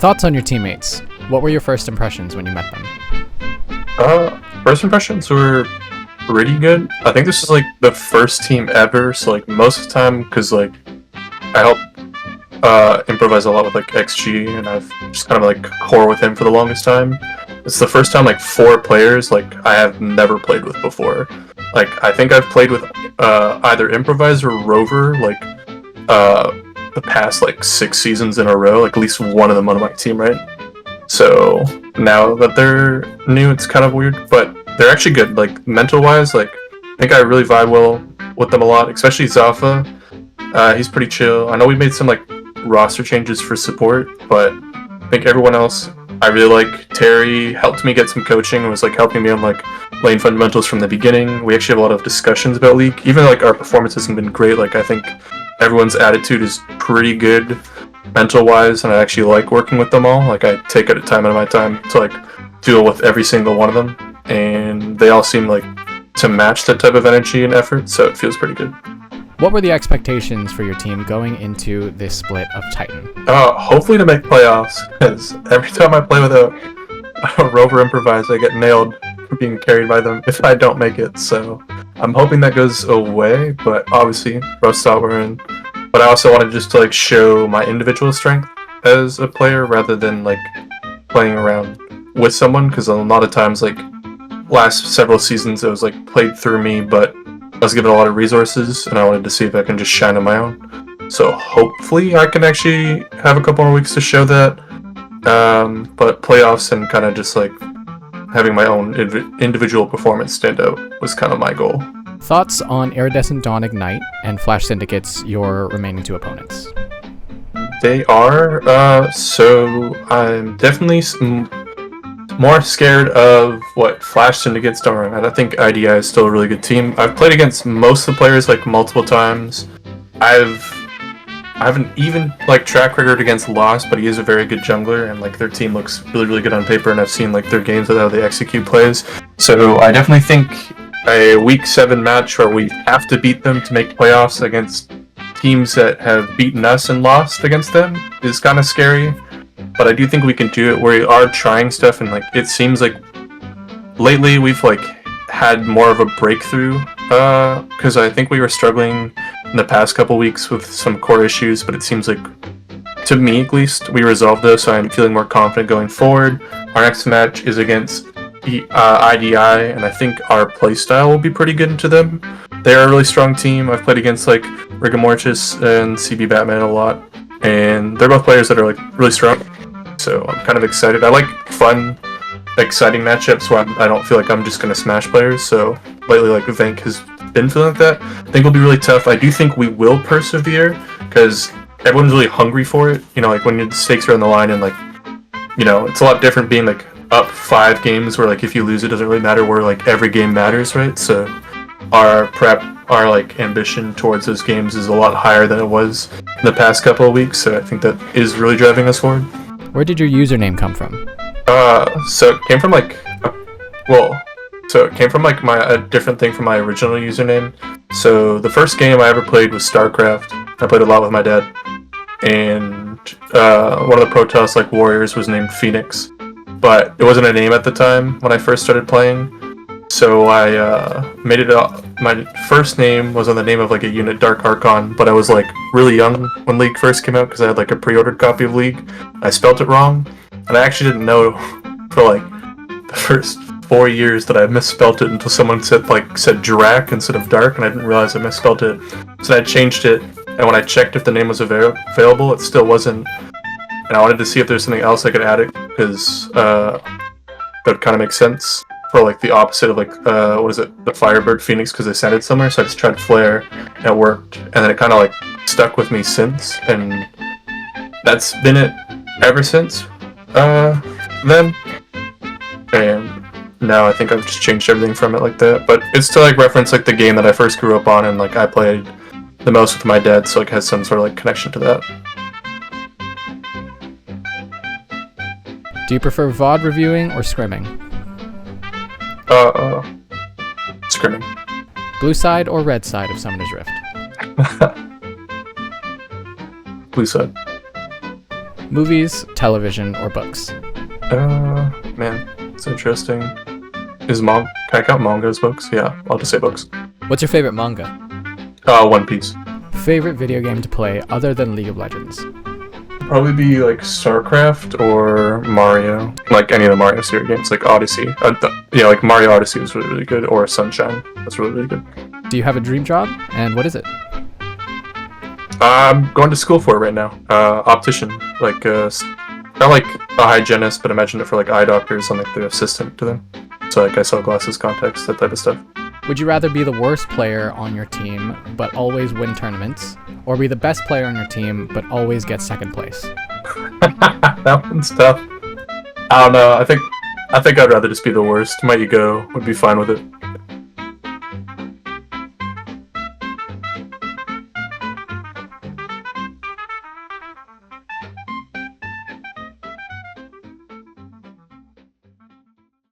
Thoughts on your teammates? What were your first impressions when you met them? First impressions were pretty good. I think this is like the first team ever, so like most of the time, because like I help improvise a lot with like XG, and I've just kind of like core with him for the longest time. It's the first time like 4 players like I have never played with before. Like I think I've played with either improvise or rover like the past like 6 seasons in a row. Like at least one of them on my team, right? So now that they're new, it's kind of weird, but they're actually good. Like mental wise, like I think I really vibe well with them a lot, especially Zafa. He's pretty chill. I know we made some like roster changes for support, but I think everyone else I really like. Terry helped me get some coaching and was like helping me on like lane fundamentals from the beginning. We actually have a lot of discussions about League. Even though like our performance hasn't been great, like I think everyone's attitude is pretty good mental wise, and I actually like working with them all. Like I take a time out of my time to like deal with every single one of them, and they all seem like to match that type of energy and effort, so it feels pretty good. What were the expectations for your team going into this split of Titan? Hopefully to make playoffs, because every time I play with a rover improvise, I get nailed for being carried by them if I don't make it. So I'm hoping that goes away, but obviously rough spot we're in. But I also wanted just to like show my individual strength as a player rather than like playing around with someone, because a lot of times like last several seasons it was like played through me, but I was given a lot of resources, and I wanted to see if I can just shine on my own. So hopefully I can actually have a couple more weeks to show that. But playoffs and kind of just like having my own individual performance stand out was kind of my goal. Thoughts on Iridescent Dawn Ignite and Flash Syndicates, your remaining 2 opponents? They are, so I'm definitely more scared of what Flash Syndicate's done. I think IDI is still a really good team. I've played against most of the players like multiple times. I haven't even like track record against Lost, but he is a very good jungler, and like their team looks really, really good on paper, and I've seen like their games of how they execute plays. So I definitely think a week 7 match where we have to beat them to make playoffs against teams that have beaten us and lost against them is kind of scary. But I do think we can do it. We are trying stuff, and like it seems like lately we've like had more of a breakthrough, because I think we were struggling in the past couple weeks with some core issues, but it seems like, to me at least, we resolved those, so I'm feeling more confident going forward. Our next match is against IDI, and I think our playstyle will be pretty good into them. They are a really strong team. I've played against like Rigamortis and CB Batman a lot, and they're both players that are like really strong. So I'm kind of excited. I like fun, exciting matchups where I don't feel like I'm just going to smash players. So lately, like Vank has been feeling like that. I think it'll be really tough. I do think we will persevere because everyone's really hungry for it. You know, like when the stakes are on the line, and like, you know, it's a lot different being like up 5 games where like if you lose it doesn't really matter, where like every game matters, right? So our prep, our like ambition towards those games is a lot higher than it was in the past couple of weeks. So I think that is really driving us forward. Where did your username come from? So it came from like, a different thing from my original username. So the first game I ever played was StarCraft. I played a lot with my dad, and one of the Protoss like warriors was named Phoenix, but it wasn't a name at the time when I first started playing. So I made it up. My first name was on the name of like a unit, Dark Archon, but I was like really young when League first came out because I had like a pre-ordered copy of League. I spelt it wrong, and I actually didn't know for like the first 4 years that I misspelt it until someone said Drac instead of Dark, and I didn't realize I misspelt it. So I changed it, and when I checked if the name was available, it still wasn't. And I wanted to see if there's something else I could add it, because that kind of makes sense for like the opposite of like the Firebird Phoenix, because they sent it somewhere. So I just tried Flare, and it worked, and then it kind of like stuck with me since, and that's been it ever since then. And now I think I've just changed everything from it like that, but it's to like reference like the game that I first grew up on, and like I played the most with my dad, so like has some sort of like connection to that. Do you prefer VOD reviewing or scrimming? Scrimming. Blue side or red side of Summoner's Rift? Blue side. Movies, television, or books? Man, it's interesting. Can I count manga as books? Yeah, I'll just say books. What's your favorite manga? One Piece. Favorite video game to play other than League of Legends? Probably be like StarCraft or Mario. Like any of the Mario series games, like Odyssey. Like Mario Odyssey was really, really good, or Sunshine. That's really, really good. Do you have a dream job, and what is it? I'm going to school for it right now. Optician. Like, not like a hygienist, but imagine it for like eye doctors. I'm like the assistant to them. So like I sell glasses, contacts, that type of stuff. Would you rather be the worst player on your team, but always win tournaments, or be the best player on your team, but always get second place? That one's tough. I don't know. I think I'd rather just be the worst. My ego would be fine with it.